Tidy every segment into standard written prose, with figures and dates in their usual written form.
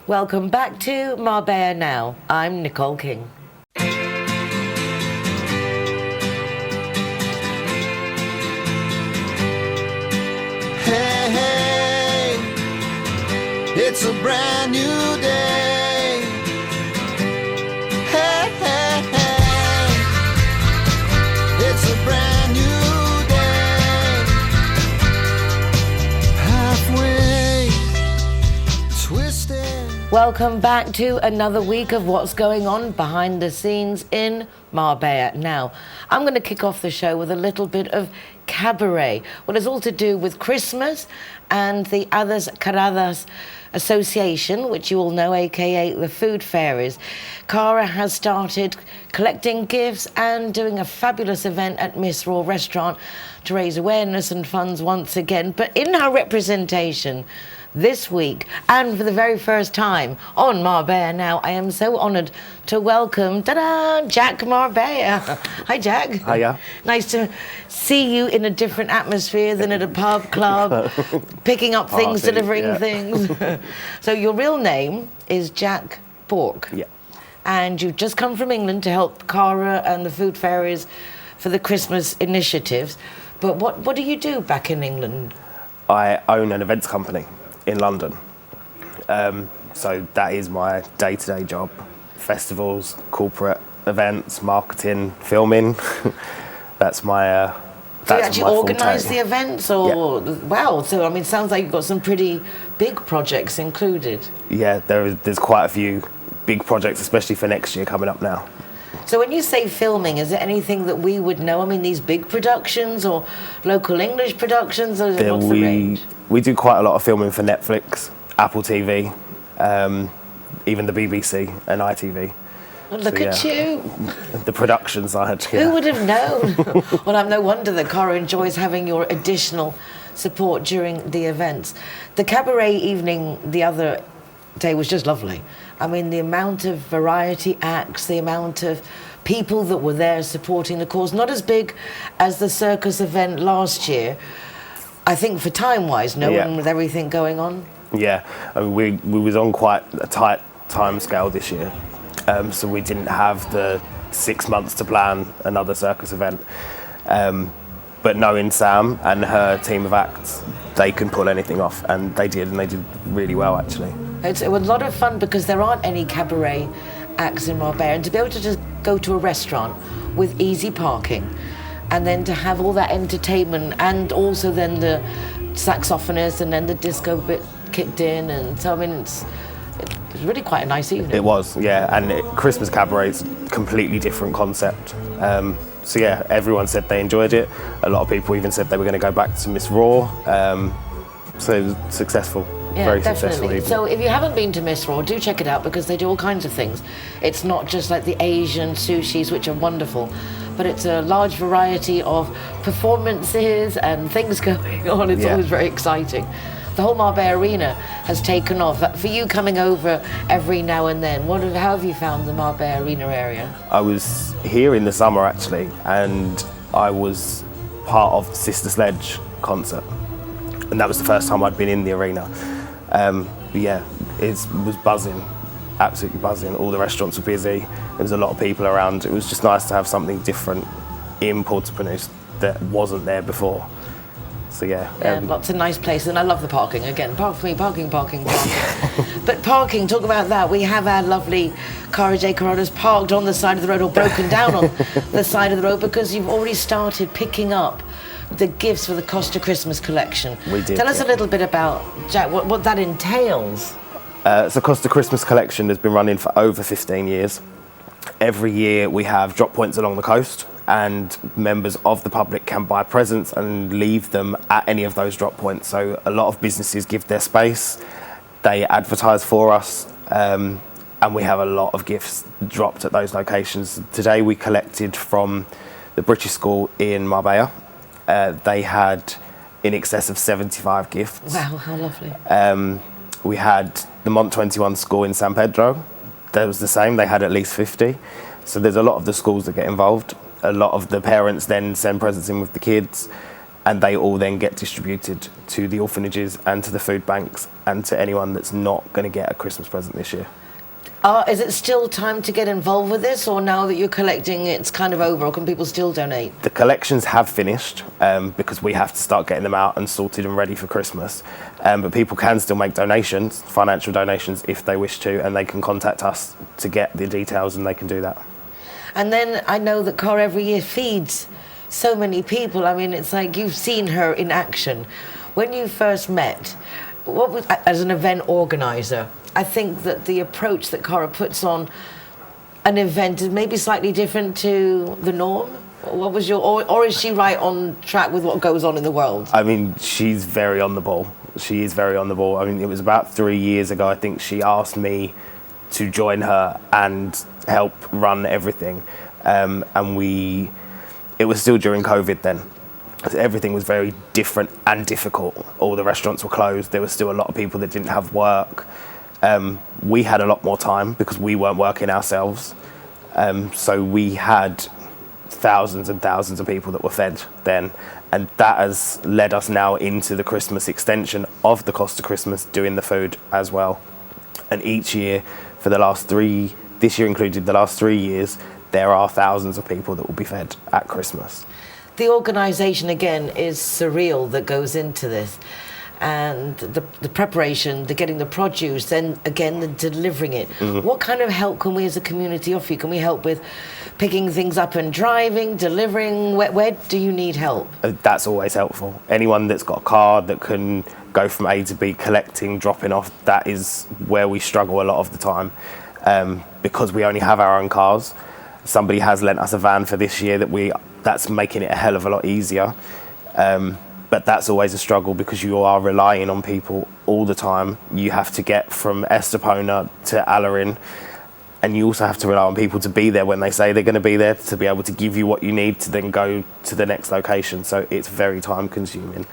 Welcome back to Marbella Now. I'm Nicole King. Hey, hey, it's a brand new day. Hey, hey, hey, it's a brand new day. Halfway twisted. Welcome back to another week of what's going on behind the scenes in Marbella. Now, I'm going to kick off the show with a little bit of cabaret. Well, it's all to do with Christmas and the Hadas Caradas Association, which you all know, aka the Food Fairies. Cara has started collecting gifts and doing a fabulous event at Miss Raw restaurant to raise awareness and funds once again. But in her representation this week, and for the very first time on Marbella Now, I am so honoured to welcome, ta-da, Jack Marbella. Hi, Jack. Hiya. Nice to see you in a different atmosphere than at a pub, club, picking up things, delivering things. So your real name is Jack Bourke. Yeah. And you've just come from England to help Cara and the Food Fairies for the Christmas initiatives. But what do you do back in England? I own an events company in London. So that is my day-to-day job. Festivals, corporate events, marketing, filming. That's my Do you actually organise the events? Or Yeah. Wow, so I mean, it sounds like you've got some pretty big projects included. Yeah, there's quite a few big projects, especially for next year coming up now. So when you say filming, is it anything that we would know? I mean, these big productions or local English productions? Or what's the range? We do quite a lot of filming for Netflix, Apple TV, even the BBC and ITV. Oh, look at you. The production side. Who would have known? Well, I'm no wonder that Cara enjoys having your additional support during the events. The cabaret evening the other day was just lovely. I mean, the amount of variety acts, the amount of people that were there supporting the cause, not as big as the circus event last year. I think for time-wise, one with everything going on. Yeah, I mean, we was on quite a tight time scale this year, so we didn't have the 6 months to plan another circus event. But knowing Sam and her team of acts, they can pull anything off, and they did really well, actually. It was a lot of fun because there aren't any cabaret acts in Marbella, and to be able to just go to a restaurant with easy parking, and then to have all that entertainment, and also then the saxophonist, and then the disco bit kicked in, and so I mean it was really quite a nice evening. It was, yeah, and Christmas cabaret's a completely different concept. So yeah, everyone said they enjoyed it. A lot of people even said they were going to go back to Miss Raw. So it was successful. Yeah, very definitely. Successful evening. So if you haven't been to Miss Raw, do check it out because they do all kinds of things. It's not just like the Asian sushis, which are wonderful, but it's a large variety of performances and things going on. It's always very exciting. The whole Marbella Arena has taken off. For you coming over every now and then, how have you found the Marbella Arena area? I was here in the summer actually, and I was part of the Sister Sledge concert, and that was the first time I'd been in the arena. It was buzzing, absolutely buzzing. All the restaurants were busy. There was a lot of people around. It was just nice to have something different in Port-au-Prince that wasn't there before. So lots of nice places, and I love the parking. Again, parking. But parking, talk about that. We have our lovely Cara J. Caradas parked on the side of the road, or broken down on the side of the road, because you've already started picking up the gifts for the Costa Christmas collection. We did. Tell us a little bit about, Jack, what that entails. So Costa Christmas collection has been running for over 15 years. Every year we have drop points along the coast, and members of the public can buy presents and leave them at any of those drop points. So a lot of businesses give their space, they advertise for us, and we have a lot of gifts dropped at those locations. Today we collected from the British School in Marbella. They had in excess of 75 gifts. Wow, how lovely. We had the Mont 21 school in San Pedro. That was the same, they had at least 50. So there's a lot of the schools that get involved. A lot of the parents then send presents in with the kids. and they all then get distributed to the orphanages and to the food banks and to anyone that's not going to get a Christmas present this year. Is it still time to get involved with this, or now that you're collecting, it's kind of over, or can people still donate? The collections have finished because we have to start getting them out and sorted and ready for Christmas. But people can still make donations, financial donations, if they wish to, and they can contact us to get the details, and they can do that. And then I know that Cara every year feeds so many people. I mean, it's like you've seen her in action. When you first met, what was, as an event organizer, I think that the approach that Cara puts on an event is maybe slightly different to the norm. What was your, or is she right on track with what goes on in the world? I mean, she's very on the ball. She is very on the ball. I mean, it was about 3 years ago, I think she asked me to join her and help run everything. It was still during COVID then. So everything was very different and difficult. All the restaurants were closed. There was still a lot of people that didn't have work. We had a lot more time because we weren't working ourselves. So we had thousands and thousands of people that were fed then. And that has led us now into the Christmas extension of the Cost of Christmas, doing the food as well. And each year for the last this year included, the last 3 years, there are thousands of people that will be fed at Christmas. The organisation, again, is surreal that goes into this. And the preparation, the getting the produce, then again the delivering it. Mm-hmm. What kind of help can we as a community offer you? Can we help with picking things up and driving, delivering? Where do you need help? That's always helpful. Anyone that's got a car that can go from A to B, collecting, dropping off, that is where we struggle a lot of the time. Because we only have our own cars. Somebody has lent us a van for this year that's making it a hell of a lot easier. But that's always a struggle because you are relying on people all the time. You have to get from Estepona to Alarin, and you also have to rely on people to be there when they say they're going to be there, to be able to give you what you need to then go to the next location. So it's very time consuming.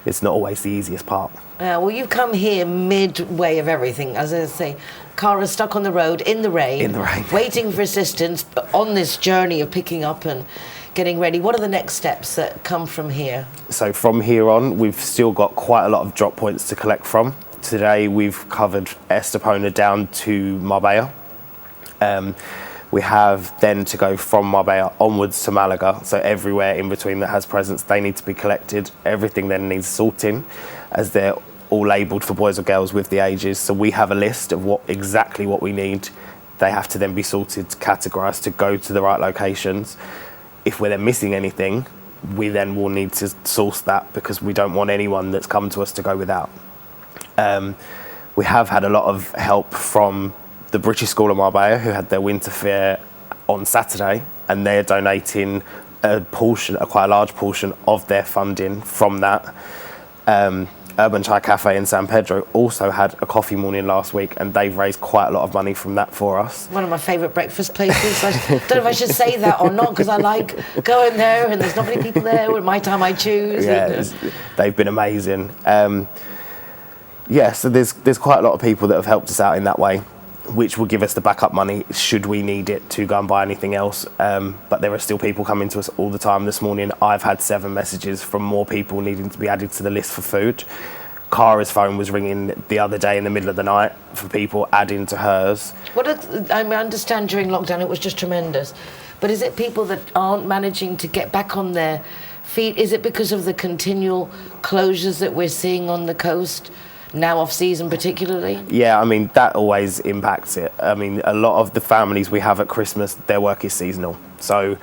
It's not always the easiest part. Well, you've come here midway of everything. As I say, Cara's stuck on the road in the rain, waiting for assistance, but on this journey of picking up and getting ready. What are the next steps that come from here? So from here on, we've still got quite a lot of drop points to collect from. Today we've covered Estepona down to Marbella. We have then to go from Marbella onwards to Malaga. So everywhere in between that has presents, they need to be collected. Everything then needs sorting, as they're all labelled for boys or girls with the ages. So we have a list of exactly what we need. They have to then be sorted, categorised to go to the right locations. If we're then missing anything, we then will need to source that because we don't want anyone that's come to us to go without. We have had a lot of help from the British School of Marbella, who had their winter fair on Saturday, and they're donating quite a large portion of their funding from that. Urban Chai Cafe in San Pedro also had a coffee morning last week, and they've raised quite a lot of money from that for us. One of my favourite breakfast places. I don't know if I should say that or not, because I like going there and there's not many people there. At my time I choose. Yeah, they've been amazing. So there's quite a lot of people that have helped us out in that way, which will give us the backup money should we need it to go and buy anything else. But there are still people coming to us all the time. This morning I've had 7 messages from more people needing to be added to the list for food. Cara's phone was ringing the other day in the middle of the night for people adding to hers. I understand during lockdown it was just tremendous, but is it people that aren't managing to get back on their feet? Is it because of the continual closures that we're seeing on the coast? Now off season particularly? Yeah, I mean, that always impacts it. I mean, a lot of the families we have at Christmas, their work is seasonal. So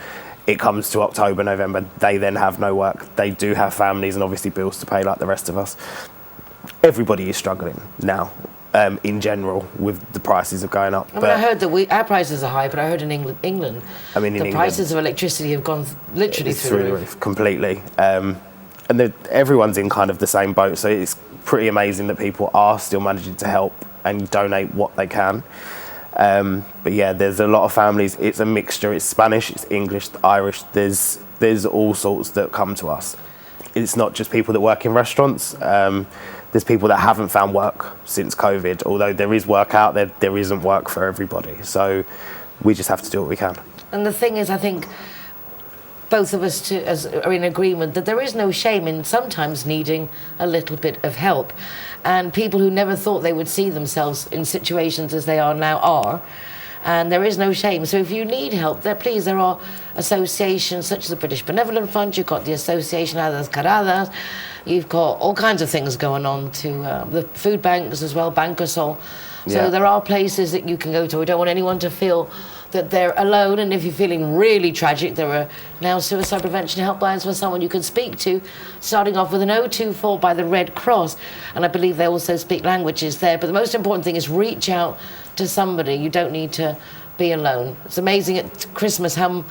it comes to October, November, they then have no work. They do have families and obviously bills to pay like the rest of us. Everybody is struggling now, in general, with the prices of going up. I heard that our prices are high, but I heard in England, the prices of electricity have gone literally through the roof. Completely. And everyone's in kind of the same boat, so it's pretty amazing that people are still managing to help and donate what they can. But yeah, there's a lot of families. It's a mixture. It's Spanish, it's English, Irish. There's all sorts that come to us. It's not just people that work in restaurants. There's people that haven't found work since COVID. Although there is work out there, there isn't work for everybody. So we just have to do what we can. And the thing is, I think both of us are in agreement that there is no shame in sometimes needing a little bit of help. And people who never thought they would see themselves in situations as they are now are. And there is no shame. So if you need help, there are associations such as the British Benevolent Fund, you've got the Association Hadas Caradas, you've got all kinds of things going on to the food banks as well, Bancasol. So there are places that you can go to. We don't want anyone to feel that they're alone, and if you're feeling really tragic, there are now suicide prevention helplines for someone you can speak to, starting off with an 024 by the Red Cross, and I believe they also speak languages there. But the most important thing is reach out to somebody. You don't need to be alone. It's amazing at Christmas how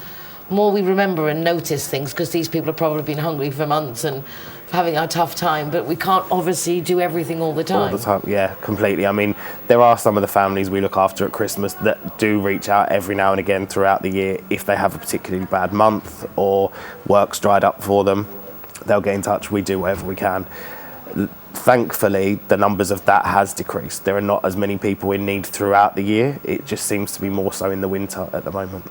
more we remember and notice things, because these people have probably been hungry for months and having a tough time, but we can't obviously do everything all the time. All the time, yeah, completely. I mean, there are some of the families we look after at Christmas that do reach out every now and again throughout the year. If they have a particularly bad month or work's dried up for them, they'll get in touch. We do whatever we can. Thankfully, the numbers of that has decreased. There are not as many people in need throughout the year. It just seems to be more so in the winter at the moment.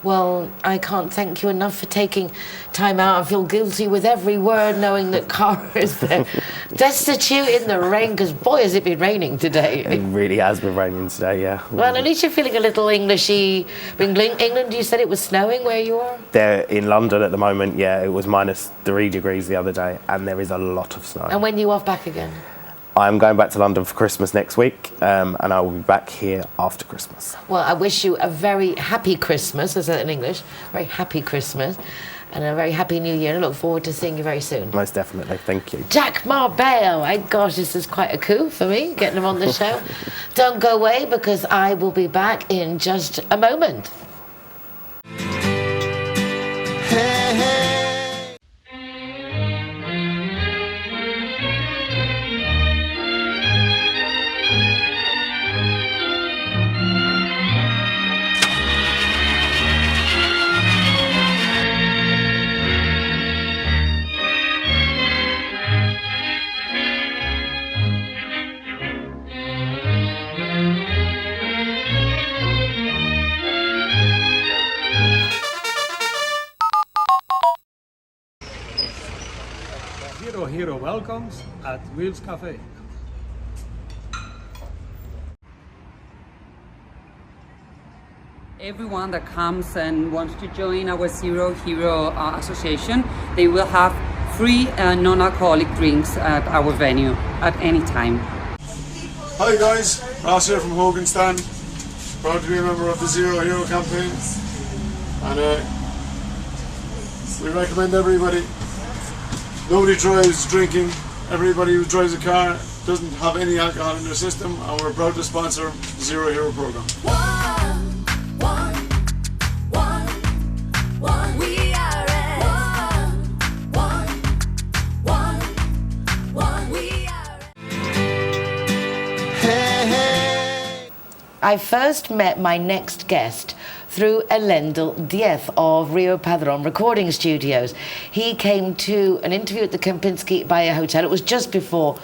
Well, I can't thank you enough for taking time out. I feel guilty with every word, knowing that Cara is there, destitute in the rain, because boy, has it been raining today. It really has been raining today, yeah. Well, at least you're feeling a little Englishy. England, you said it was snowing where you are? There in London at the moment, yeah, it was -3 degrees the other day, and there is a lot of snow. And when are you off back again? I'm going back to London for Christmas next week, and I will be back here after Christmas. Well, I wish you a very happy Christmas, as I said in English, very happy Christmas, and a very happy New Year. I look forward to seeing you very soon. Most definitely, thank you. Jack Marbella, my gosh, this is quite a coup for me, getting him on the show. Don't go away, because I will be back in just a moment. Hey, hey. Hero welcomes at Wheels Cafe. Everyone that comes and wants to join our Zero Hero Association, they will have free non-alcoholic drinks at our venue at any time. Hi guys, Ross here from Hoganstown. Proud to be a member of the Zero Hero campaign, and we recommend everybody. Nobody drives drinking. Everybody who drives a car doesn't have any alcohol in their system, and we're proud to sponsor the Zero Hero program. We are Hey, hey. I first met my next guest through Elendel Diez of Rio Padron Recording Studios. He came to an interview at the Kempinski Bayer Hotel. It was just before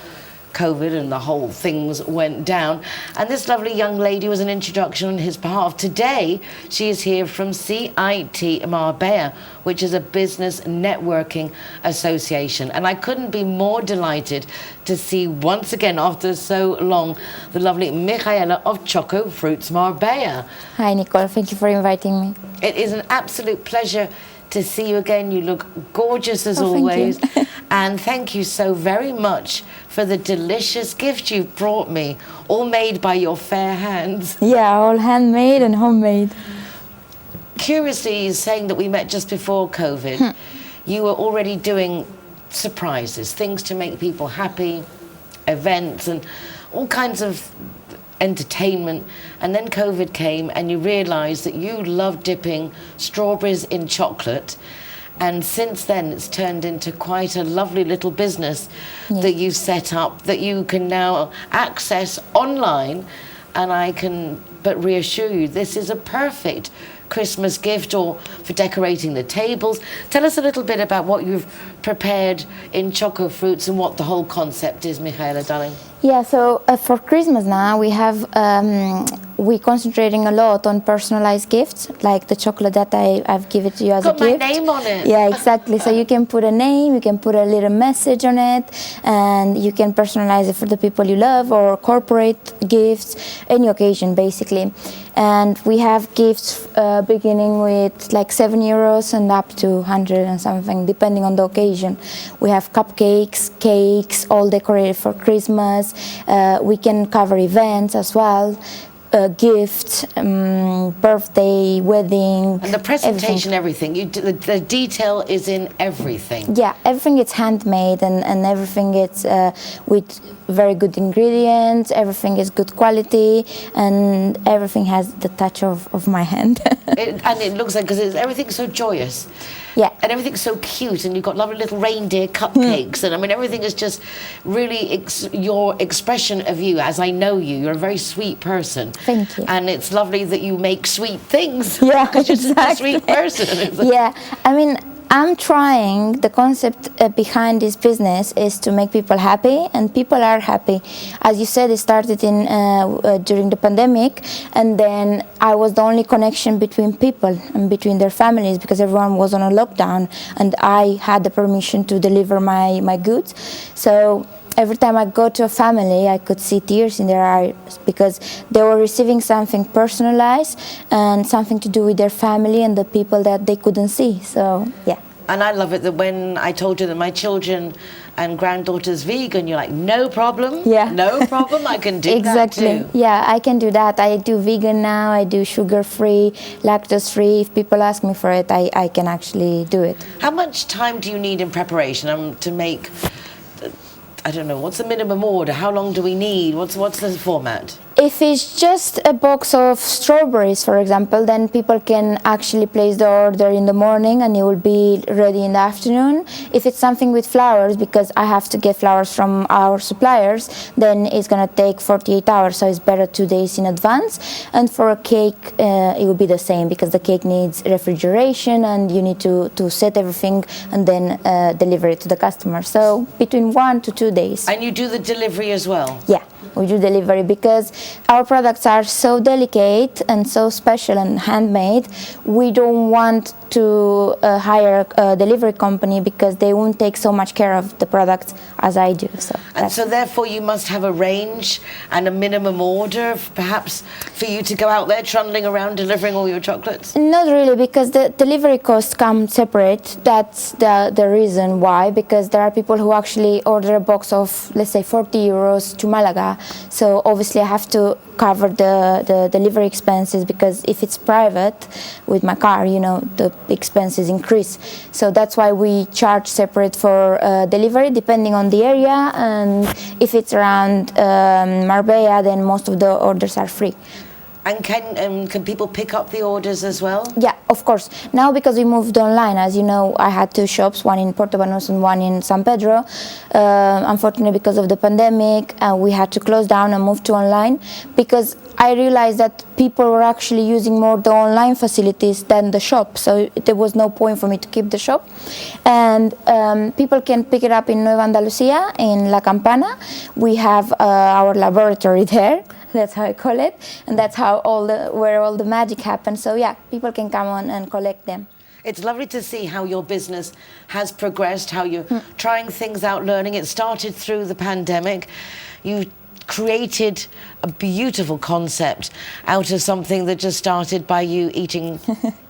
COVID and the whole things went down. And this lovely young lady was an introduction on his behalf. Today, she is here from CIT Marbella, which is a business networking association. And I couldn't be more delighted to see once again, after so long, the lovely Mihaela of ChocoFruits Marbella. Hi, Nicole. Thank you for inviting me. It is an absolute pleasure to see you again. You look gorgeous as Oh, thank always. you. And thank you so very much for the delicious gift you've brought me, all made by your fair hands. Yeah, all handmade and homemade. Curiously, saying that we met just before COVID, you were already doing surprises, things to make people happy, events and all kinds of entertainment. And then COVID came and you realised that you love dipping strawberries in chocolate. And since then, it's turned into quite a lovely little business that you've set up that you can now access online. And I can but reassure you, this is a perfect Christmas gift or for decorating the tables. Tell us a little bit about what you've prepared in ChocoFruits and what the whole concept is, Mihaela, darling. Yeah, so for Christmas now we have we're concentrating a lot on personalized gifts, like the chocolate that I've given to you as Got a gift. my name on it. Yeah, exactly. So you can put a name, you can put a little message on it, and you can personalize it for the people you love, or corporate gifts, any occasion basically. And we have gifts beginning with like €7 and up to 100 and something, depending on the occasion. We have cupcakes, cakes, all decorated for Christmas. We can cover events as well. Gifts, birthday, wedding, And the presentation, everything. The detail is in everything. Yeah, everything is handmade, and everything is with very good ingredients. Everything is good quality, and everything has the touch of my hand. And it looks like, because everything's so joyous. Yeah. And everything's so cute, and you've got lovely little reindeer cupcakes, and I mean, everything is just really your expression of you, as I know you. You're a very sweet person. Thank you. And it's lovely that you make sweet things. Yeah, because you're just a exactly. sweet person. It's like- Yeah, I mean, I'm trying, the concept behind this business is to make people happy, and people are happy. As you said, it started during the pandemic, and then I was the only connection between people and between their families, because everyone was on a lockdown, and I had the permission to deliver my goods. So every time I go to a family, I could see tears in their eyes, because they were receiving something personalized and something to do with their family and the people that they couldn't see. So, yeah. And I love it that when I told you that my children and granddaughter's vegan, you're like, no problem. Yeah. No problem, I can do Exactly. that too. Yeah, I can do that. I do vegan now, I do sugar-free, lactose-free. If people ask me for it, I can actually do it. How much time do you need in preparation to make, I don't know, what's the minimum order? How long do we need? What's the format? If it's just a box of strawberries, for example, then people can actually place the order in the morning and it will be ready in the afternoon. If it's something with flowers, because I have to get flowers from our suppliers, then it's going to take 48 hours, so it's better 2 days in advance. And for a cake, it will be the same, because the cake needs refrigeration and you need to set everything and then deliver it to the customer. So between 1 to 2 days. And you do the delivery as well? Yeah, we do delivery, because our products are so delicate and so special and handmade. We don't want to hire a delivery company, because they won't take so much care of the products as I do. And so therefore you must have a range and a minimum order, perhaps, for you to go out there trundling around delivering all your chocolates? Not really, because the delivery costs come separate. That's the reason why, because there are people who actually order a box of, let's say, €40 to Malaga. So obviously I have to cover the delivery expenses, because if it's private with my car, the expenses increase. So that's why we charge separate for delivery, depending on the area. And if it's around Marbella, then most of the orders are free. And can people pick up the orders as well? Yeah, of course. Now, because we moved online, as you know, I had 2 shops, one in Portobanos and one in San Pedro. Unfortunately, because of the pandemic, we had to close down and move to online, because I realized that people were actually using more the online facilities than the shop. So there was no point for me to keep the shop. And people can pick it up in Nueva Andalucía, in La Campana. We have our laboratory there. That's how I call it, and that's how where all the magic happens. So yeah, people can come on and collect them. It's lovely to see how your business has progressed, how you're trying things out, learning. It started through the pandemic. You created a beautiful concept out of something that just started by you eating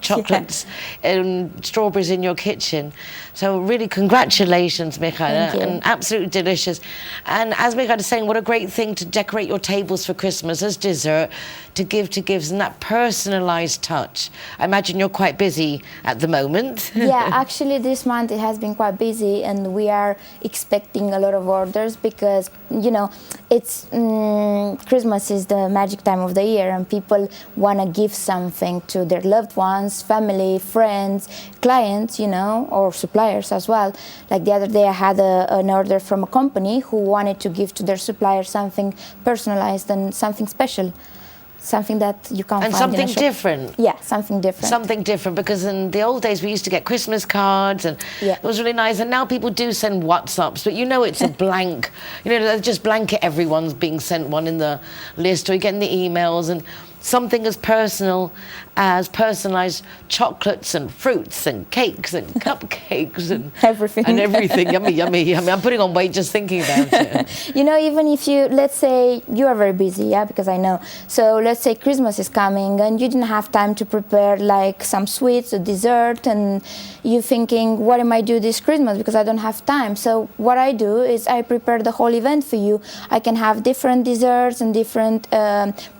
chocolates and strawberries in your kitchen. So really, congratulations, Mihaela, and absolutely delicious. And as Mihaela is saying, what a great thing to decorate your tables for Christmas as dessert, to give to gifts, and that personalised touch. I imagine you're quite busy at the moment. Yeah, actually this month it has been quite busy, and we are expecting a lot of orders, because, it's Christmas is the magic time of the year, and people want to give something to their loved ones, family, friends, clients, or suppliers as well. Like the other day I had an order from a company who wanted to give to their supplier something personalized and something special. Something that you can't and find something in a shop. different. Yeah, something different. Something different, because in the old days we used to get Christmas cards, and it was really nice. And now people do send WhatsApps, but it's a blank. Just blanket. Everyone's being sent one in the list, or you're getting the emails, and something as personal as personalized chocolates and fruits and cakes and cupcakes and Everything. and everything. Yummy, yummy, yummy. I'm putting on weight just thinking about it. You know, even if you, let's say you are very busy, yeah, because I know. So let's say Christmas is coming and you didn't have time to prepare like some sweets or dessert, and you thinking, what am I do this Christmas because I don't have time. So what I do is I prepare the whole event for you. I can have different desserts and different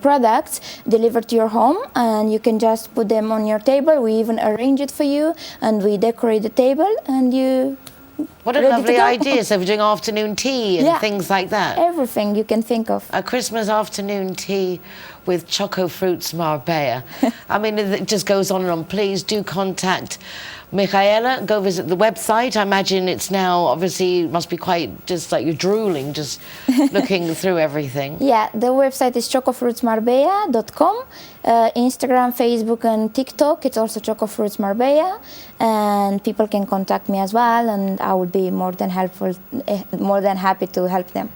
products delivered to your home, and you can just put them on your table. We even arrange it for you, and we decorate the table, and you. What a ready to lovely go. idea. So we're doing afternoon tea and Yeah. things like that. Everything you can think of. A Christmas afternoon tea with ChocoFruits Marbella. I mean, it just goes on and on. Please do contact Mihaela. Go visit the website. I imagine it's now, obviously, it must be quite just like you're drooling, just looking through everything. Yeah, the website is chocofruitsmarbella.com. Instagram, Facebook, and TikTok. It's also ChocoFruits Marbella, and people can contact me as well, and I would be more than happy to help them.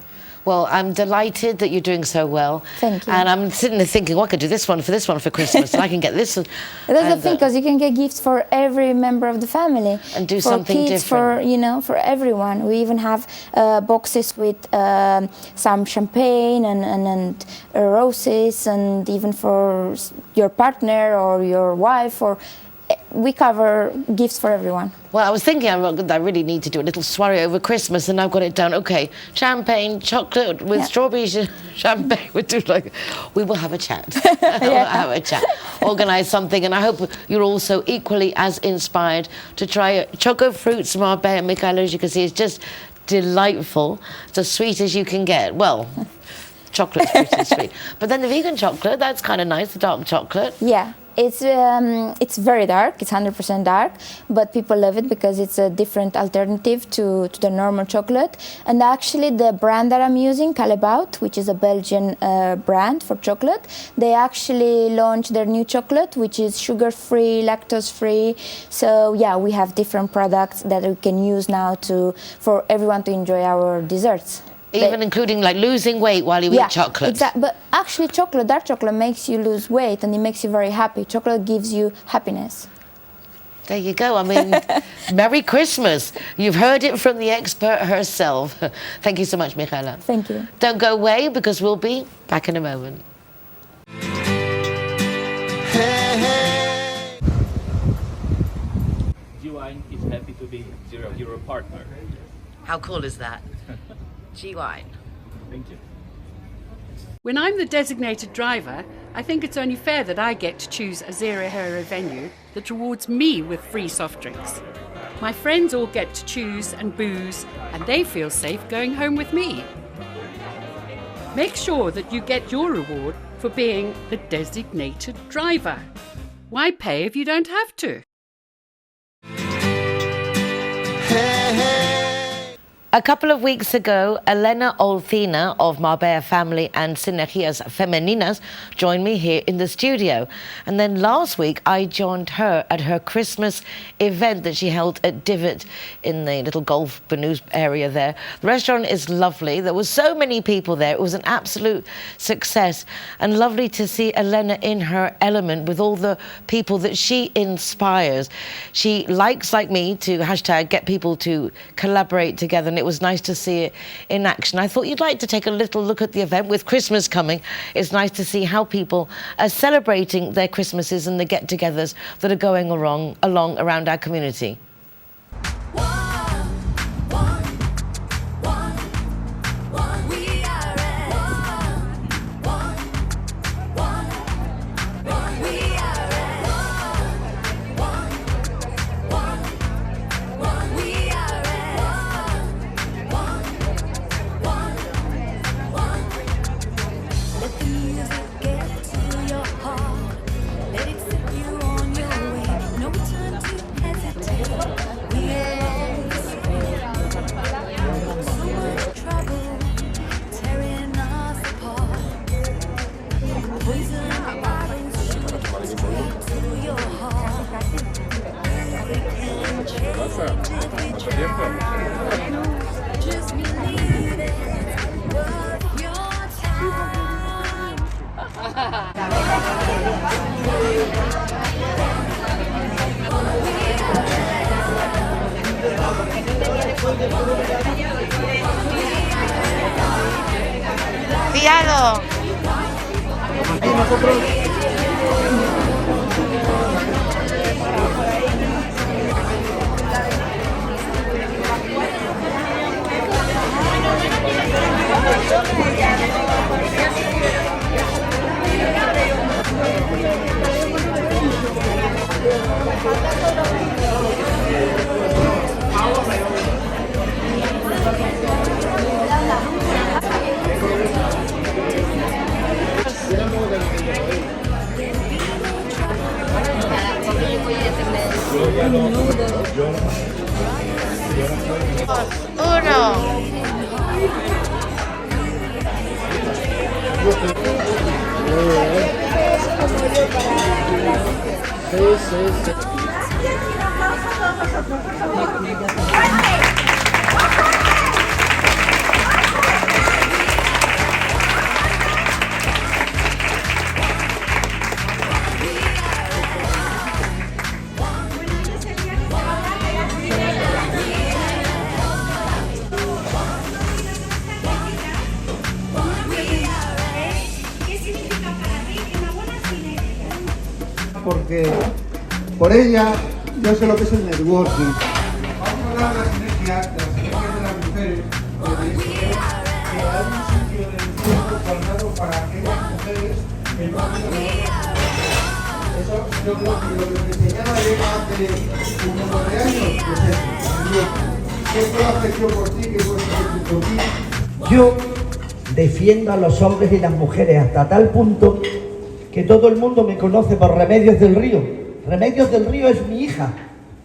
Well, I'm delighted that you're doing so well. Thank you. And I'm sitting there thinking, well, I could do this one for Christmas, and I can get this. That's and, the thing, because you can get gifts for every member of the family. And do for something kids, different. For everyone. We even have boxes with some champagne and roses, and even for your partner or your wife, or we cover gifts for everyone. Well, I was thinking I really need to do a little soiree over Christmas, and I've got it down. Okay, champagne, chocolate with strawberry champagne. We will have a chat. We'll have a chat. Organise something, and I hope you're also equally as inspired to try ChocoFruits Marbella. Mihaela, as you can see, is just delightful. It's as sweet as you can get. Well, chocolate's pretty sweet. But then the vegan chocolate, that's kind of nice, the dark chocolate. Yeah. It's very dark. It's 100% dark, but people love it because it's a different alternative to the normal chocolate. And actually, the brand that I'm using, Calabout, which is a Belgian brand for chocolate, they actually launched their new chocolate, which is sugar-free, lactose-free. So yeah, we have different products that we can use now for everyone to enjoy our desserts. Even including like losing weight while you eat chocolate. Exactly. But actually, dark chocolate makes you lose weight, and it makes you very happy. Chocolate gives you happiness. There you go. I mean, Merry Christmas. You've heard it from the expert herself. Thank you so much, Mihaela. Thank you. Don't go away, because we'll be back in a moment. G-Wine is happy to be Zero Hero partner. How cool is that? G-Wine. Thank you. When I'm the designated driver, I think it's only fair that I get to choose a Zero Hero venue that rewards me with free soft drinks. My friends all get to choose and booze, and they feel safe going home with me. Make sure that you get your reward for being the designated driver. Why pay if you don't have to? A couple of weeks ago, Helena Olcina of Marbella Family and Sinergias Femeninas joined me here in the studio. And then last week, I joined her at her Christmas event that she held at Divot in the little golf Banús area there. The restaurant is lovely. There were so many people there. It was an absolute success, and lovely to see Helena in her element with all the people that she inspires. She likes, like me, to hashtag get people to collaborate together, and it was nice to see it in action. I thought you'd like to take a little look at the event. With Christmas coming, it's nice to see how people are celebrating their Christmases and the get-togethers that are going along around our community. Cuidado. Porque por ella yo sé lo que es el networking. Vamos a hablar de la sinergia de las mujeres, que hay un sitio de encuentro guardado para aquellas mujeres que no han podido. Eso yo creo que lo que me enseñaba Elena hace un montón de años, pues es, ¿qué puedo hacer yo por ti? ¿Qué puedo hacer tú por ti? Yo defiendo a los hombres y las mujeres hasta tal punto que todo el mundo me conoce por Remedios del Río. Remedios del Río es mi hija.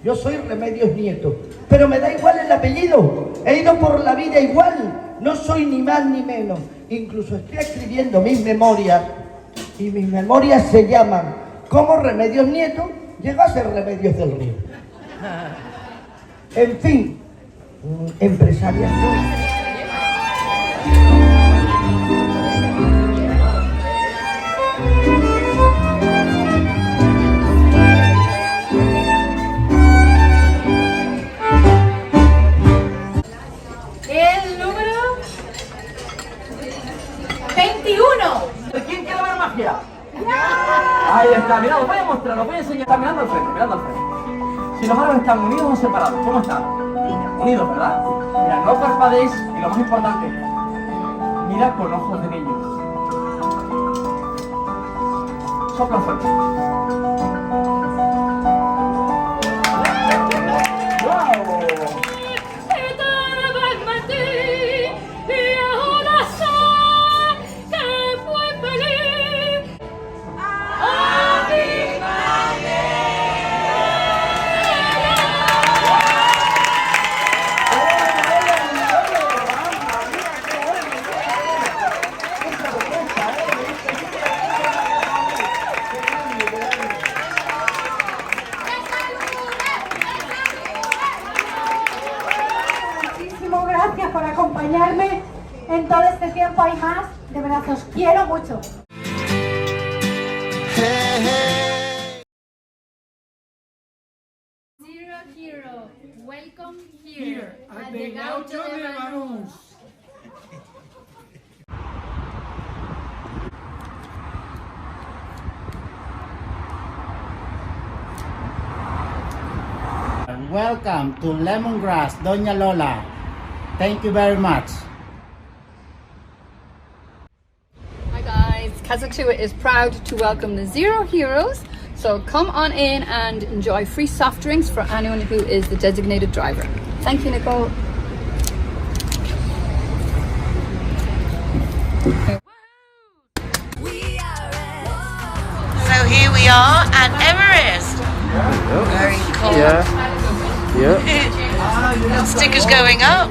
Yo soy Remedios nieto. Pero me da igual el apellido. He ido por la vida igual. No soy ni más ni menos. Incluso estoy escribiendo mis memorias. Y mis memorias se llaman ¿Cómo Remedios nieto llegó a ser Remedios del Río? En fin, empresaria soy. El número 21. ¿Quién quiere ver magia? Ahí está, mirad, os voy a mostrar, os voy a enseñar. Está mirando al frente, mirando al frente. Si los árboles están unidos o separados, ¿cómo están? Unidos, ¿verdad? Mira, no parpadeéis y lo más importante, mira con ojos de niño. Sopla fuerte. Gracias por acompañarme en todo este tiempo y más. De verdad, os quiero mucho. Zero Hero, welcome here at the Gaucho de Banús. Welcome to Lemongrass, Doña Lola. Thank you very much. Hi guys, Kazakhstan is proud to welcome the Zero Heroes. So come on in and enjoy free soft drinks for anyone who is the designated driver. Thank you, Nicole. So here we are at Everest. Very cool. Yeah. Stickers going up.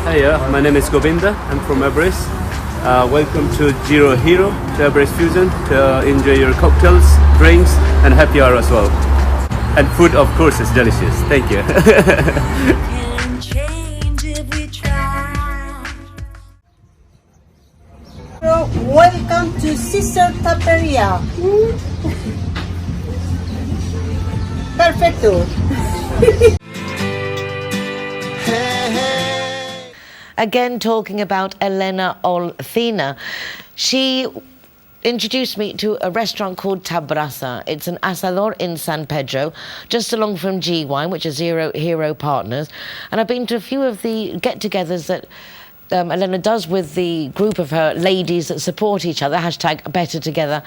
Hiya, my name is Govinda. I'm from Everest. Welcome to Zero Hero, to Everest Fusion, to enjoy your cocktails, drinks, and happy hour as well. And food, of course, is delicious. Thank you. Can change if we try. Welcome to Sister Taperia. Perfecto. Again, talking about Helena Olcina. She introduced me to a restaurant called Tabrasa. It's an asador in San Pedro, just along from G-Wine, which is Zero Hero Partners. And I've been to a few of the get-togethers that Helena does with the group of her ladies that support each other, hashtag Better Together,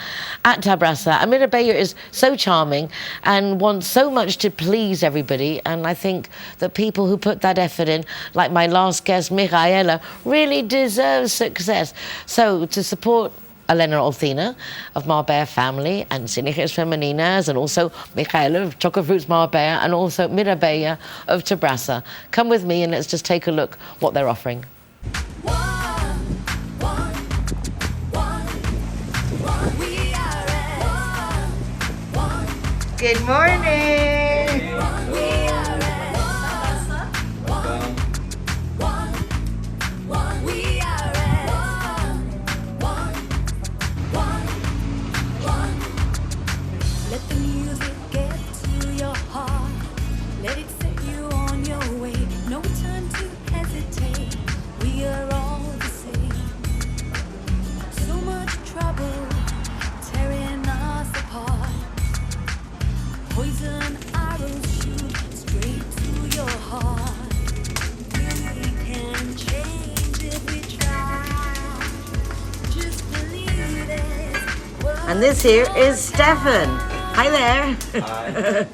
at Tabrasa. And Mirabella is so charming and wants so much to please everybody. And I think that people who put that effort in, like my last guest, Mihaela, really deserve success. So to support Helena Olcina of Marbella Family and Sinergias Femeninas, and also Mihaela of ChocoFruits Marbella, and also Mirabella of Tabrasa. Come with me and let's just take a look what they're offering. Good morning. Let the music get to your heart. Let it set you on your way. No time to hesitate. We are all the same. So much trouble tearing us apart. Poison arrows shoot straight to your heart. We can change if we try. Just believe it. And this here is Stefan. Hi there. Hi.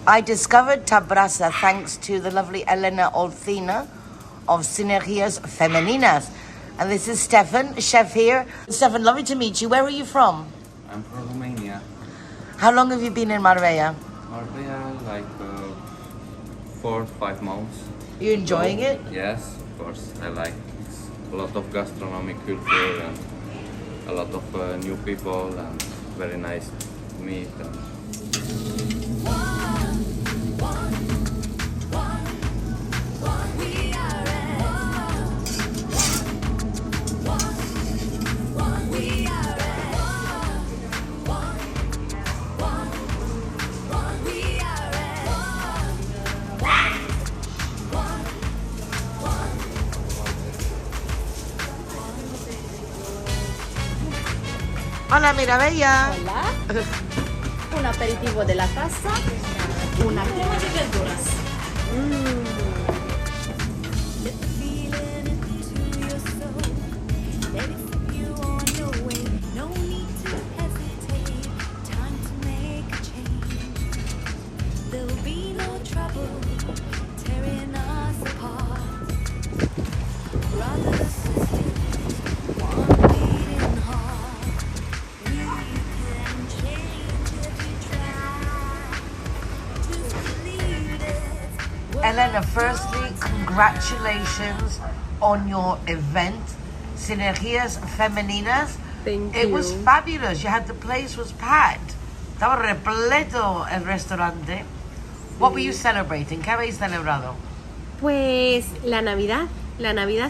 I discovered Tabrasa thanks to the lovely Helena Olcina of Sinergias Femeninas. And this is Stefan, chef here. Stefan, lovely to meet you. Where are you from? I'm from Romania. How long have you been in Marbella? Marbella, like 4 or 5 months. You enjoying it? Yes, of course. I like it. It's a lot of gastronomic culture and a lot of new people and very nice to meet. Hola, Mirabella. Hola. Un aperitivo de la casa, una crema de verduras. Helena, firstly, congratulations on your event, Sinergias Femeninas. Thank It you. was fabulous. You had the place was packed. Estaba repleto el restaurante. What were you celebrating? ¿Qué habéis celebrado? Pues la Navidad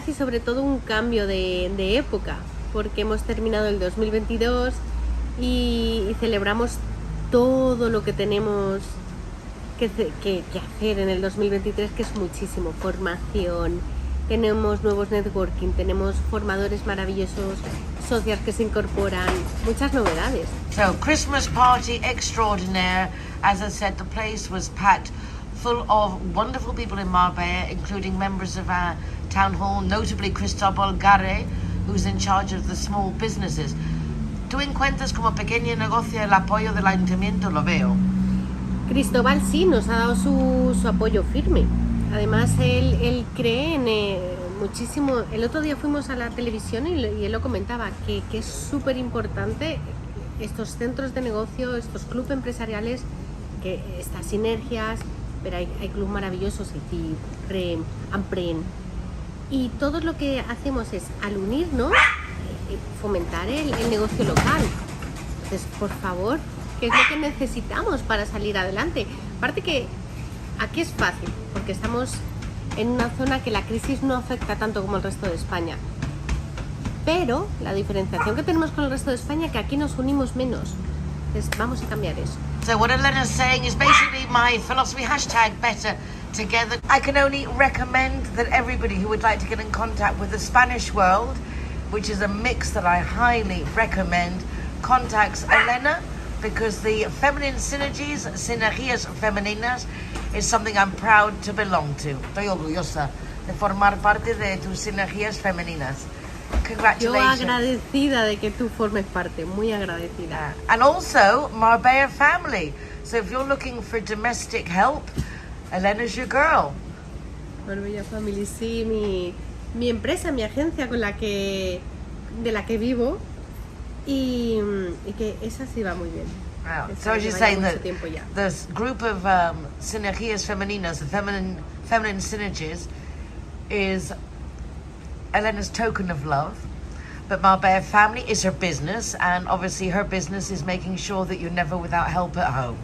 y sobre todo un cambio de época, porque hemos terminado el 2022 y celebramos todo lo que tenemos que hacer en el 2023, que es muchísimo. Formación, tenemos nuevos networking, tenemos formadores maravillosos, socias que se incorporan, muchas novedades. So, Christmas party extraordinaire. As I said, the place was packed full of wonderful people in Marbella, including members of our town hall, notably Cristobal Garre, who's in charge of the small businesses. Tú encuentras como pequeño negocio el apoyo del ayuntamiento, lo veo. Cristóbal sí nos ha dado su apoyo firme. Además, él cree en muchísimo. El otro día fuimos a la televisión y él lo comentaba, que es súper importante estos centros de negocio, estos clubes empresariales, que estas sinergias, pero hay clubes maravillosos, CIT, REM, AMPREN. Y todo lo que hacemos es, al unirnos, fomentar el negocio local. Entonces, por favor, ¿qué es lo que necesitamos para salir adelante? Aparte que aquí es fácil, porque estamos en una zona que la crisis no afecta tanto como el resto de España. pero la diferenciación que tenemos con el resto de España, que aquí nos unimos menos. Entonces, vamos a cambiar eso. So what Elena's saying is basically my philosophy, #better together. I can only recommend that everybody who would like to get in contact with the Spanish world, which is a mix that I highly recommend, contacts Elena, because the feminine sinergias femeninas, is something I'm proud to belong to. Estoy orgullosa de formar parte de tus sinergias femeninas. Yo Congratulations. agradecida de que tú formes parte, muy agradecida. And also Marbella Family. So if you're looking for domestic help, Elena's your girl. Marbella Family, sí, mi empresa, mi agencia de la que vivo y que esa sí va muy bien. Wow. Esa So as you're lleva saying mucho that tiempo ya. this group of sinergias femeninas, the feminine synergies, is Elena's token of love. But Marbella Family is her business, and obviously her business is making sure that you're never without help at home.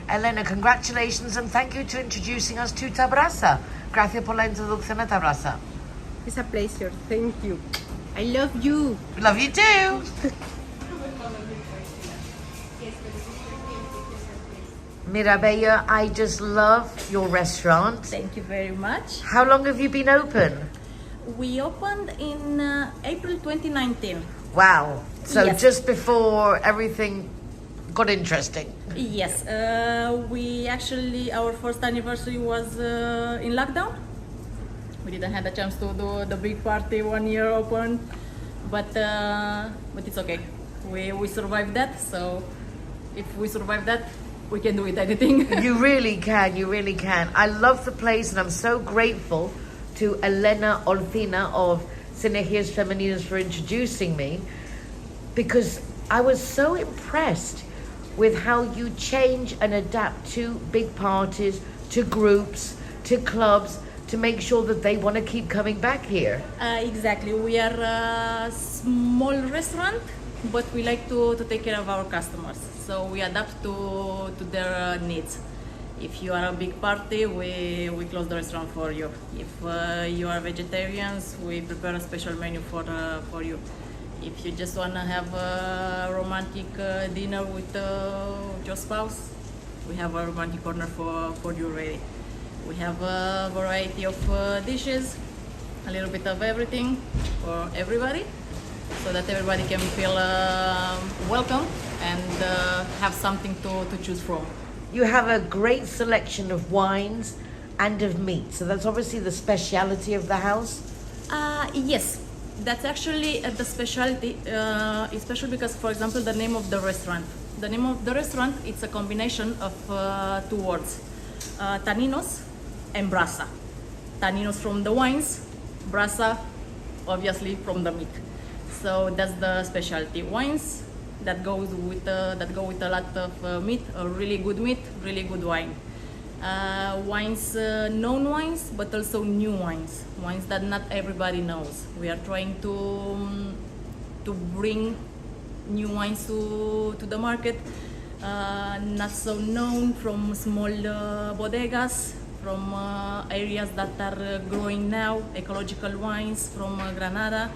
Elena, congratulations and thank you to introducing us to Tabrasa. Gracias por la introducción a Tabrasa. It's a pleasure, thank you. I love you. Love you too. Mirabella, I just love your restaurant. Thank you very much. How long have you been open? We opened in April 2019. Wow. So Yes. just before everything got interesting. Yes, our first anniversary was in lockdown. We didn't have the chance to do the big party 1 year open, but it's okay. We survived that, so if we survive that, we can do it anything. You really can, you really can. I love the place and I'm so grateful to Helena Olcina of Sinergias Femeninas for introducing me, because I was so impressed with how you change and adapt to big parties, to groups, to clubs, to make sure that they want to keep coming back here. Exactly, we are a small restaurant, but we like to take care of our customers, so we adapt to their needs. If you are a big party, we close the restaurant for you. If you are vegetarians, we prepare a special menu for you. If you just want to have a romantic dinner with your spouse, we have a romantic corner for you already. We have a variety of dishes, a little bit of everything for everybody, so that everybody can feel welcome and have something to choose from. You have a great selection of wines and of meat, so that's obviously the speciality of the house. Yes, that's actually the specialty. It's special because, for example, the name of the restaurant. The name of the restaurant, it's a combination of two words, Taninos and Brasa. Taninos from the wines, Brasa obviously from the meat. So that's the specialty. Wines that go with a lot of meat, a really good meat, really good wine. Wines, known wines, but also new wines that not everybody knows. We are trying to bring new wines to the market, not so known, from small bodegas, from areas that are growing now, ecological wines from Granada,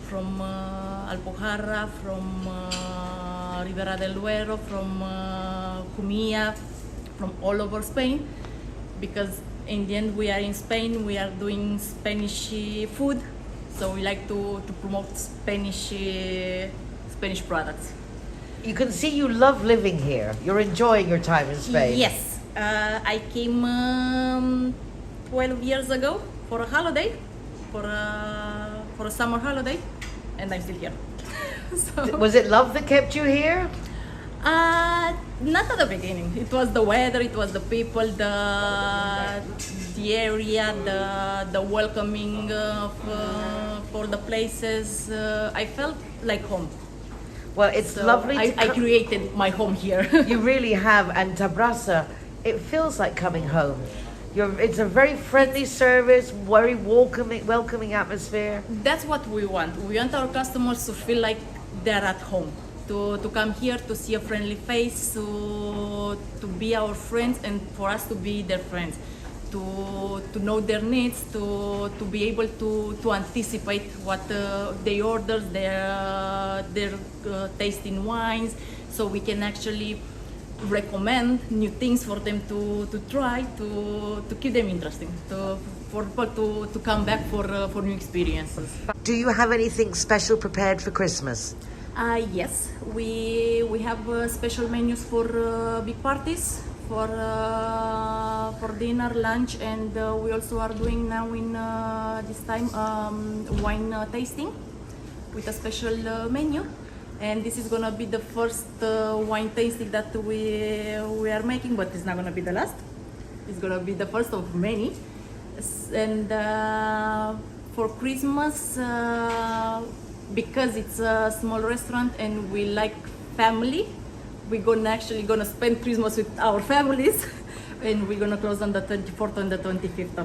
from Alpujarra, from Ribera del Duero, from Jumilla, from all over Spain, because in the end we are in Spain, we are doing Spanish food, so we like to promote Spanish products. You can see you love living here. You're enjoying your time in Spain. Yes, I came 12 years ago for a holiday, for a summer holiday, and I'm still here. So, was it love that kept you here? Not at the beginning. It was the weather, it was the people, the area, the welcoming for the places. I felt like home. Well, it's So lovely. I created my home here. You really have, and Tabrasa, it feels like coming home. It's a very friendly service, very welcoming atmosphere. That's what we want. We want our customers to feel like they're at home. To come here, to see a friendly face, to be our friends, and for us to be their friends. to know their needs, to be able to anticipate what they order, their tasting wines, so we can actually recommend new things for them to try, to keep them interesting, for people to come back for new experiences. Do you have anything special prepared for Christmas? Yes, we have special menus for big parties, for dinner, lunch, and we also are doing now in this time wine tasting with a special menu. And this is gonna be the first wine tasting that we are making, but it's not gonna be the last. It's gonna be the first of many. And for Christmas, because it's a small restaurant and we like family, we're gonna spend Christmas with our families, and we're gonna close on the 24th and the 25th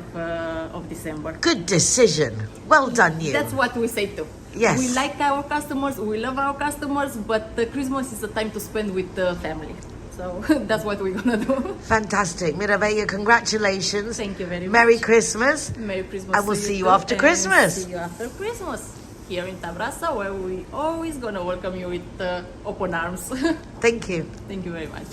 of December. Good decision. Well done, you. That's what we say too. Yes. We like our customers, we love our customers, but Christmas is a time to spend with the family. So that's what we're gonna do. Fantastic. Mirabella, congratulations. Thank you very much. Merry Christmas. Merry Christmas. And we'll see you too, after and Christmas. See you after Christmas here in Tabrasa, where we always gonna welcome you with open arms. Thank you. Thank you very much.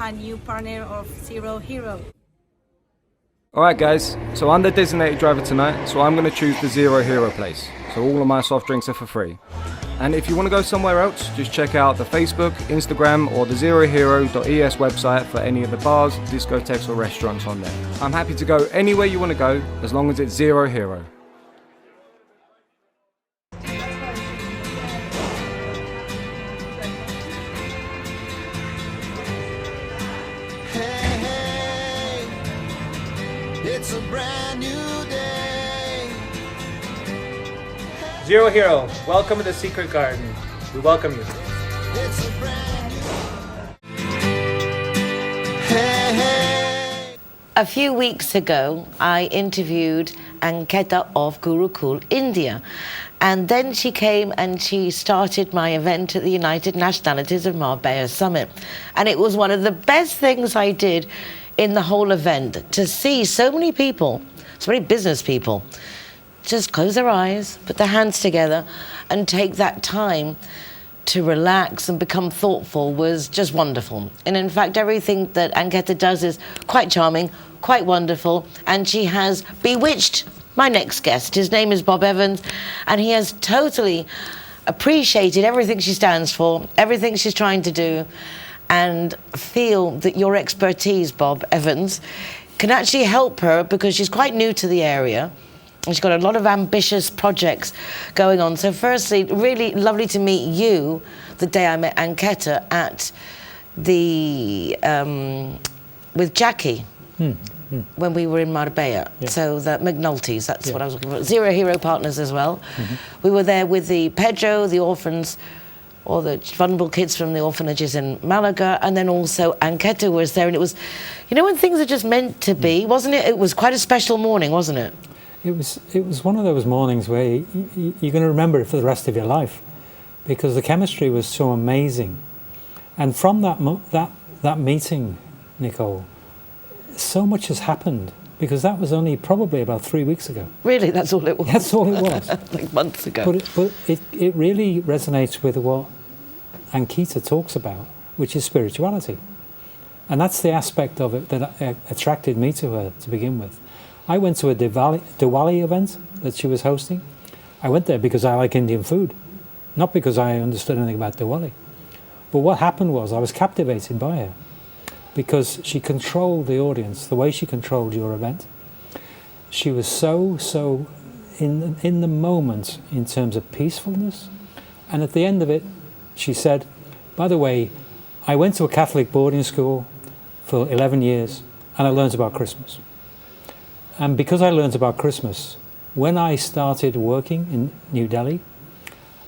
A new partner of Zero Hero. Alright guys, so I'm the designated driver tonight, so I'm going to choose the Zero Hero place. So all of my soft drinks are for free. And if you want to go somewhere else, just check out the Facebook, Instagram or the zerohero.es website for any of the bars, discotheques or restaurants on there. I'm happy to go anywhere you want to go, as long as it's Zero Hero. It's a brand new day. Zero Hero, welcome to the Secret Garden. We welcome you. It's a brand A few weeks ago, I interviewed Ankita of Gurukul India. And then she came and she started my event at the United Nationalities of Marbella Summit. And it was one of the best things I did in the whole event, to see so many people, so many business people, just close their eyes, put their hands together and take that time to relax and become thoughtful was just wonderful. And in fact, everything that Ankita does is quite charming, quite wonderful, and she has bewitched my next guest. His name is Bob Evans, and he has totally appreciated everything she stands for, everything she's trying to do, and feel that your expertise, Bob Evans, can actually help her because she's quite new to the area and she's got a lot of ambitious projects going on. So firstly, really lovely to meet you the day I met Ankita at the, with Jackie. When we were in Marbella, so the McNulty's, that's what I was looking for. Zero Hero Partners as well. We were there with the Pedro, the orphans, or the vulnerable kids from the orphanages in Malaga, and then also Ankita was there, and it was, you know, when things are just meant to be, wasn't it? It was quite a special morning, wasn't it? It was one of those mornings where you're going to remember it for the rest of your life, because the chemistry was so amazing, and from that meeting, Nicole, so much has happened. Because that was only probably about 3 weeks ago. Really, that's all it was? That's all it was. Like months ago. But it really resonates with what Ankita talks about, which is spirituality. And that's the aspect of it that attracted me to her to begin with. I went to a Diwali event that she was hosting. I went there because I like Indian food, not because I understood anything about Diwali. But what happened was I was captivated by her because she controlled the audience the way she controlled your event. She was so in the moment in terms of peacefulness. And at the end of it, she said, by the way, I went to a Catholic boarding school for 11 years and I learned about Christmas. And because I learned about Christmas, when I started working in New Delhi,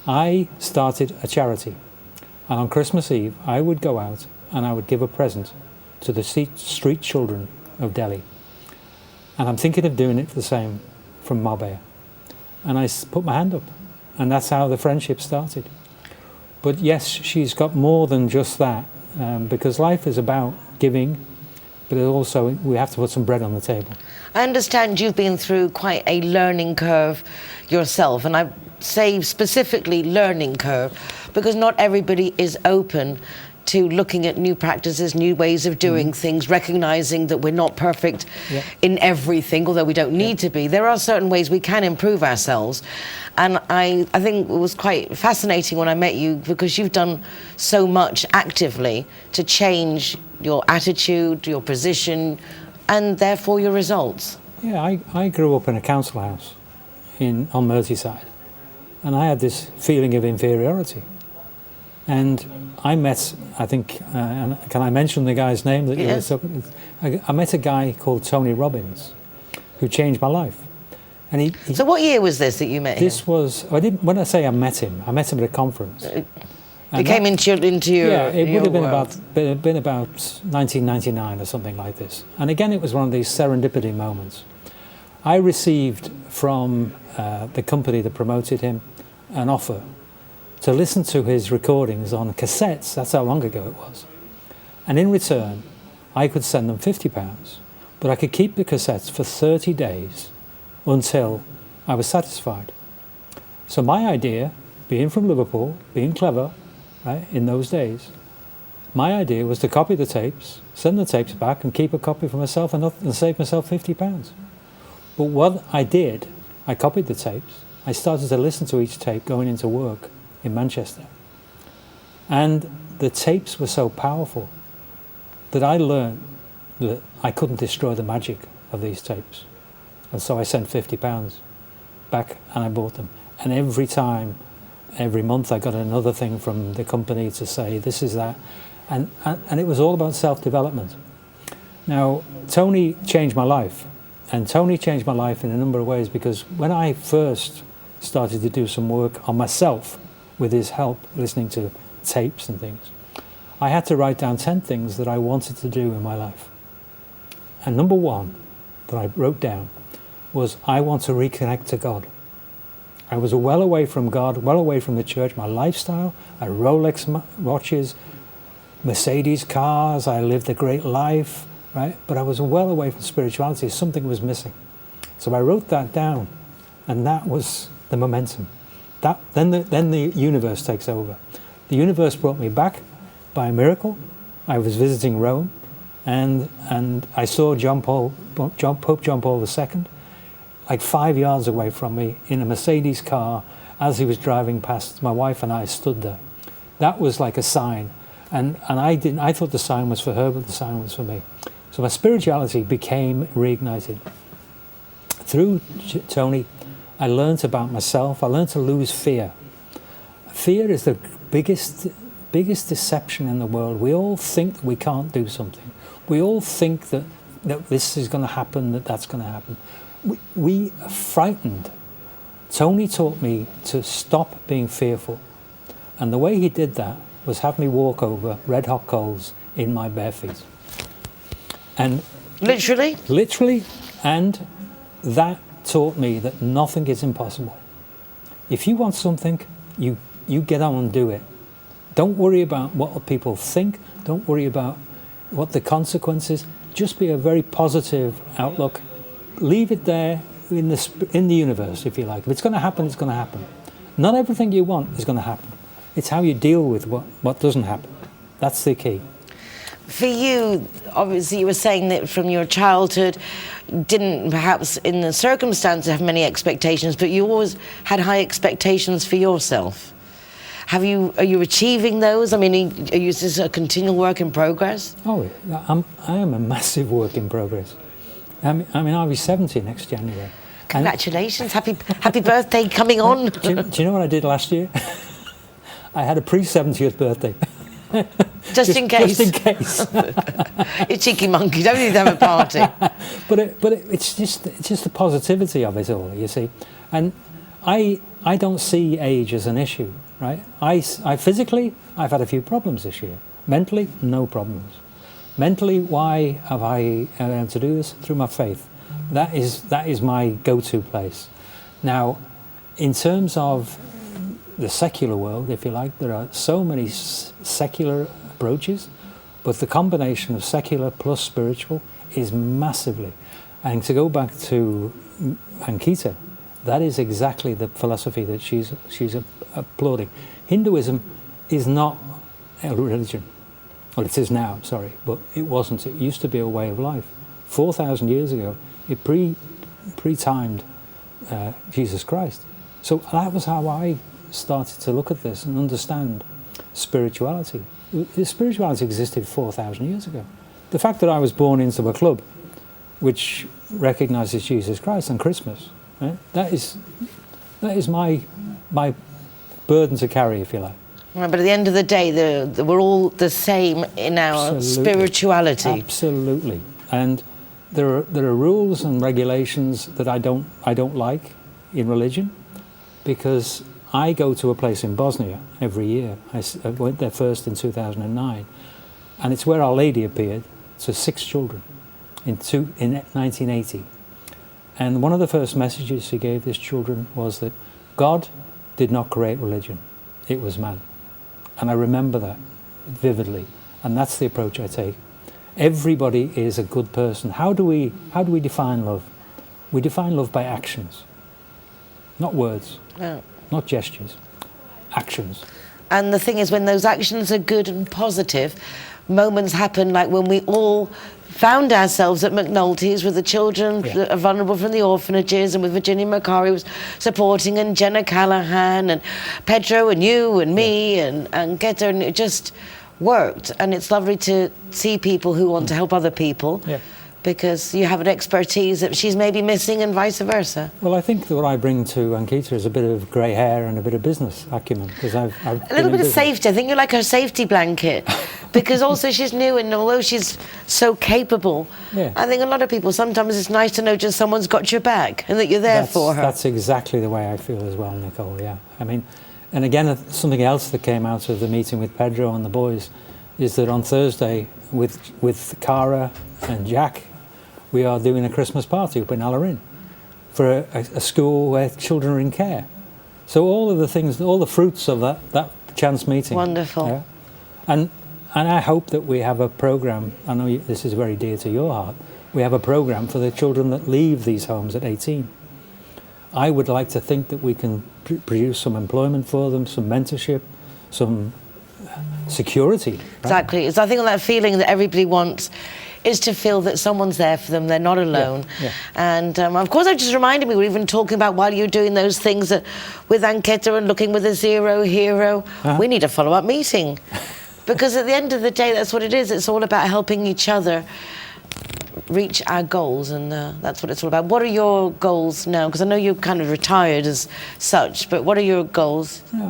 I started a charity. And on Christmas Eve, I would go out and I would give a present to the street children of Delhi. And I'm thinking of doing it the same from Marbella. And I put my hand up. And that's how the friendship started. But yes, she's got more than just that, because life is about giving, but also we have to put some bread on the table. I understand you've been through quite a learning curve yourself, and I say specifically learning curve because not everybody is open to looking at new practices, new ways of doing things, recognizing that we're not perfect in everything, although we don't need to be. There are certain ways we can improve ourselves. And I think it was quite fascinating when I met you because you've done so much actively to change your attitude, your position, and therefore your results. Yeah, I grew up in a council house on Merseyside, and I had this feeling of inferiority. And I met, I think, can I mention the guy's name that you were talking? I met a guy called Tony Robbins, who changed my life. And so what year was this that you met him? This was, when I say I met him at a conference. It came into your yeah, it would have been about 1999 or something like this. And again, it was one of these serendipity moments. I received from the company that promoted him an offer to listen to his recordings on cassettes. That's how long ago it was. And in return, I could send them £50, but I could keep the cassettes for 30 days until I was satisfied. So my idea, being from Liverpool, being clever, right, in those days, my idea was to copy the tapes, send the tapes back and keep a copy for myself and save myself £50. But what I did, I copied the tapes, I started to listen to each tape going into work in Manchester. And the tapes were so powerful that I learned that I couldn't destroy the magic of these tapes. And so I sent £50 back and I bought them. And every time, every month I got another thing from the company to say this is that. And it was all about self-development. Now, Tony changed my life. And Tony changed my life in a number of ways because when I first started to do some work on myself, with his help, listening to tapes and things, I had to write down 10 things that I wanted to do in my life. And number one that I wrote down was I want to reconnect to God. I was well away from God, well away from the church, my lifestyle, I had Rolex watches, Mercedes cars, I lived a great life, right? But I was well away from spirituality, something was missing. So I wrote that down, and that was the momentum. Then the universe takes over. The universe brought me back by a miracle. I was visiting Rome, and I saw Pope John Paul II, like 5 yards away from me in a Mercedes car as he was driving past. My wife and I stood there. That was like a sign, and I thought the sign was for her, but the sign was for me. So my spirituality became reignited through Tony. I learned about myself. I learned to lose fear. Fear is the biggest deception in the world. We all think that we can't do something. We all think that this is going to happen, that's going to happen. We are frightened. Tony taught me to stop being fearful. And the way he did that was have me walk over red hot coals in my bare feet. And literally? Literally. And that taught me that nothing is impossible. If you want something, you get on and do it. Don't worry about what people think. Don't worry about what the consequences. Just be a very positive outlook. Leave it there in the universe, if you like. If it's going to happen, it's going to happen. Not everything you want is going to happen. It's how you deal with what doesn't happen. That's the key. For you, obviously, you were saying that from your childhood, didn't perhaps in the circumstances have many expectations, but you always had high expectations for yourself. Are you achieving those? I mean, is this a continual work in progress? Oh, I am a massive work in progress. I mean, I'll be 70 next January. Congratulations! Happy birthday coming on. Do you know what I did last year? I had a pre-70th birthday. Just in case. Just in case. You cheeky monkey! Don't need to have a party. but it's just the positivity of it all, you see. And I don't see age as an issue, right? I physically, I've had a few problems this year. Mentally, no problems. Mentally, why have I been able to do this? Through my faith. That is my go-to place. Now, in terms of the secular world, if you like, there are so many secular approaches, but the combination of secular plus spiritual is massively. And to go back to Ankita, that is exactly the philosophy that she's applauding. Hinduism is not a religion. Well, it is now, sorry, but it wasn't. It used to be a way of life. 4,000 years ago, it pre-timed Jesus Christ. So that was how I started to look at this and understand spirituality. Spirituality existed 4,000 years ago. The fact that I was born into a club which recognises Jesus Christ on Christmas, right? That is my burden to carry, if you like. Right, but at the end of the day, we're all the same in our spirituality. Absolutely, and there are rules and regulations that I don't like in religion, because I go to a place in Bosnia every year. I went there first in 2009, and it's where Our Lady appeared to 6 children in 1980. And one of the first messages she gave these children was that God did not create religion, it was man. And I remember that vividly, and that's the approach I take. Everybody is a good person. How do we define love? We define love by actions, not words, not gestures, actions. And the thing is, when those actions are good and positive, moments happen, like when we all found ourselves at McNulty's with the children that are vulnerable from the orphanages, and with Virginia Macari was supporting, and Jenna Callahan and Pedro and you and me and Geta, and it just worked. And it's lovely to see people who want to help other people, because you have an expertise that she's maybe missing, and vice versa. Well, I think that what I bring to Ankita is a bit of grey hair and a bit of business acumen, because I've a little bit of safety. I think you're like her safety blanket, because also she's new, and although she's so capable, I think a lot of people, sometimes it's nice to know just someone's got your back and that you're there for her. That's exactly the way I feel as well, Nicole, yeah. I mean, and again, something else that came out of the meeting with Pedro and the boys is that on Thursday with Cara and Jack, we are doing a Christmas party up in Alarin for a school where children are in care. So all of the things, all the fruits of that chance meeting. Wonderful. Yeah? And I hope that we have a programme, I know this is very dear to your heart, we have a programme for the children that leave these homes at 18. I would like to think that we can produce some employment for them, some mentorship, some security. Right? Exactly. It's, I think, that feeling that everybody wants is to feel that someone's there for them, they're not alone. And of course, it just reminded me, we were even talking about while you're doing those things with Ankita and looking with a zero hero, we need a follow-up meeting. Because at the end of the day, that's what it is. It's all about helping each other reach our goals, and that's what it's all about. What are your goals now? Because I know you're kind of retired as such, but what are your goals? Yeah,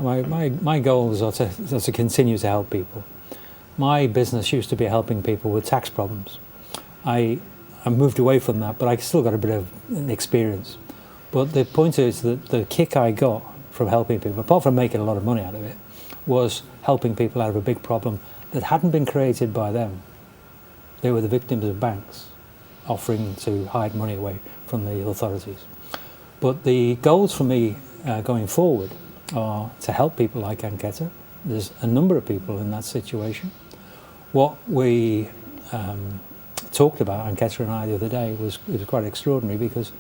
my goals are to continue to help people. My business used to be helping people with tax problems. I moved away from that, but I still got a bit of experience. But the point is that the kick I got from helping people, apart from making a lot of money out of it, was helping people out of a big problem that hadn't been created by them. They were the victims of banks offering to hide money away from the authorities. But the goals for me going forward are to help people like Ankita. There's a number of people in that situation. What we talked about, Ankita and I, the other day, was quite extraordinary, because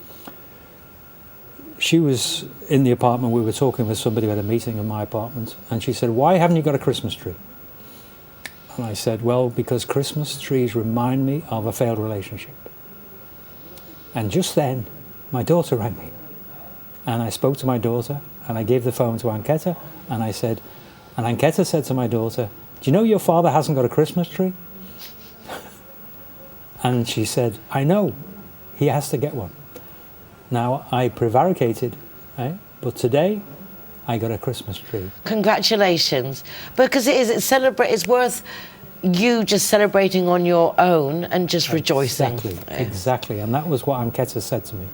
she was in the apartment. We were talking with somebody at a meeting in my apartment, and she said, "Why haven't you got a Christmas tree?" And I said, well, because Christmas trees remind me of a failed relationship. And just then, my daughter rang me. And I spoke to my daughter, and I gave the phone to Ankita, and I said, and Ankita said to my daughter, do you know your father hasn't got a Christmas tree? And she said, I know, he has to get one. Now, I prevaricated, but today, I got a Christmas tree. Congratulations. Because it's worth you just celebrating on your own and just rejoicing. Exactly. And that was what Ankita said to me.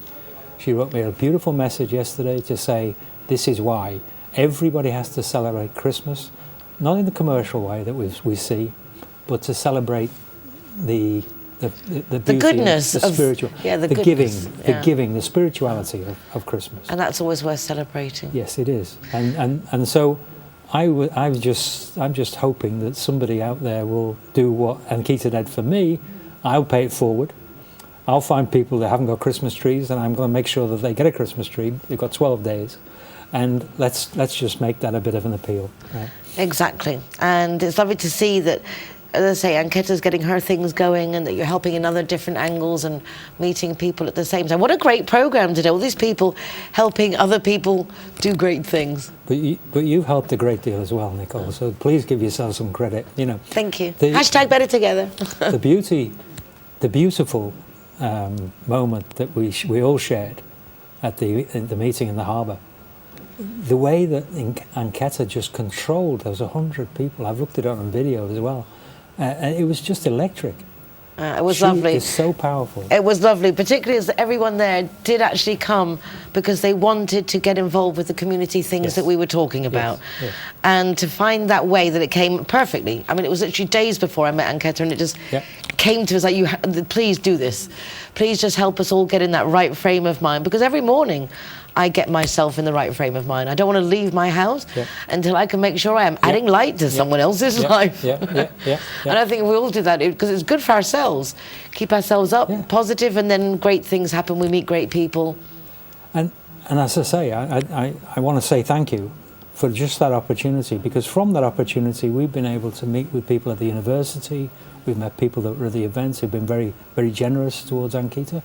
She wrote me a beautiful message yesterday to say, this is why everybody has to celebrate Christmas, not in the commercial way that we see, but to celebrate the beauty, goodness, the spiritual, the giving, the spirituality of Christmas. And that's always worth celebrating. Yes, it is. And so I'm just hoping that somebody out there will do what Ankita did for me. I'll pay it forward. I'll find people that haven't got Christmas trees, and I'm going to make sure that they get a Christmas tree. They've got 12 days. And let's just make that a bit of an appeal. Right? Exactly. And it's lovely to see that, as I say, Ankita's getting her things going and that you're helping in other different angles and meeting people at the same time. What a great programme today. All these people helping other people do great things. But you've helped a great deal as well, Nicole, so please give yourself some credit. Thank you. Hashtag better together. the beautiful moment that we all shared at the meeting in the harbour, the way that Ankita just controlled those 100 people. I've looked at it on video as well. And it was just electric. It was lovely. It's so powerful. It was lovely, particularly as everyone there did actually come because they wanted to get involved with the community things that we were talking about. Yes. And to find that way that it came perfectly. I mean, it was literally days before I met Ankita, and it just came to us like, please do this. Please just help us all get in that right frame of mind, because every morning I get myself in the right frame of mind. I don't want to leave my house until I can make sure I am adding light to someone else's life. And I think we all do that because it's good for ourselves. Keep ourselves up, positive, and then great things happen. We meet great people. And as I say, I want to say thank you for just that opportunity, because from that opportunity we've been able to meet with people at the university. We've met people that were at the events who've been very, very generous towards Ankita.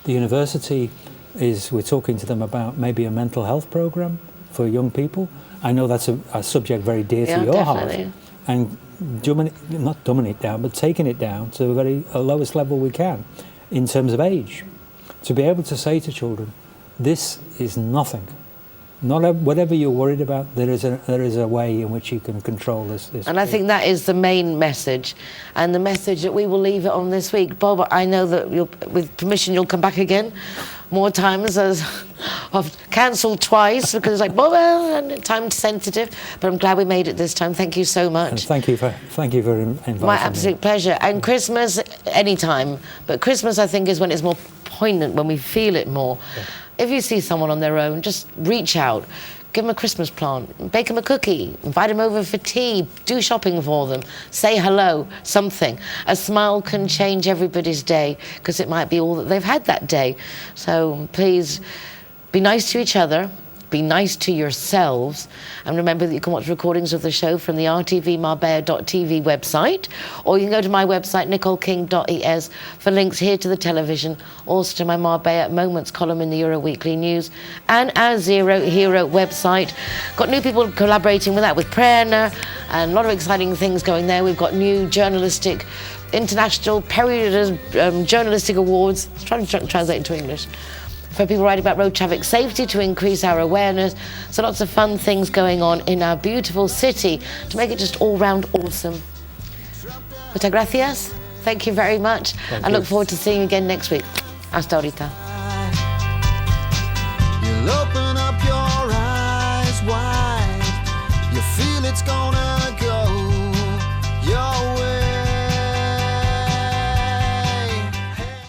The university we're talking to them about maybe a mental health program for young people. I know that's a subject very dear to your heart. And not dumbing it down, but taking it down to the very lowest level we can in terms of age. To be able to say to children, this is nothing. Whatever you're worried about, there is a way in which you can control this. And I think that is the main message, and the message that we will leave it on this week. Bob, I know that with permission you'll come back again more times, as I've cancelled twice because it's like, well, time sensitive, but I'm glad we made it this time. Thank you so much. And thank you for inviting me. My absolute pleasure. And Christmas, anytime, but Christmas I think is when it's more poignant, when we feel it more. If you see someone on their own, just reach out, give them a Christmas plant, bake them a cookie, invite them over for tea, do shopping for them, say hello, something. A smile can change everybody's day because it might be all that they've had that day. So please be nice to each other, be nice to yourselves, and remember that you can watch recordings of the show from the rtvmarbella.tv website, or you can go to my website, nicoleking.es, for links here to the television, also to my Marbella Moments column in the Euro Weekly News, and our Zero Hero website. Got new people collaborating with that, with Prerna, and a lot of exciting things going there. We've got new journalistic, international journalistic awards. I'm trying to translate into English. For people writing about road traffic safety, to increase our awareness. So lots of fun things going on in our beautiful city to make it just all round awesome. Muchas gracias. Thank you very much. I look forward to seeing you again next week. Hasta ahorita. You'll open up your eyes wide. You feel it's gonna go.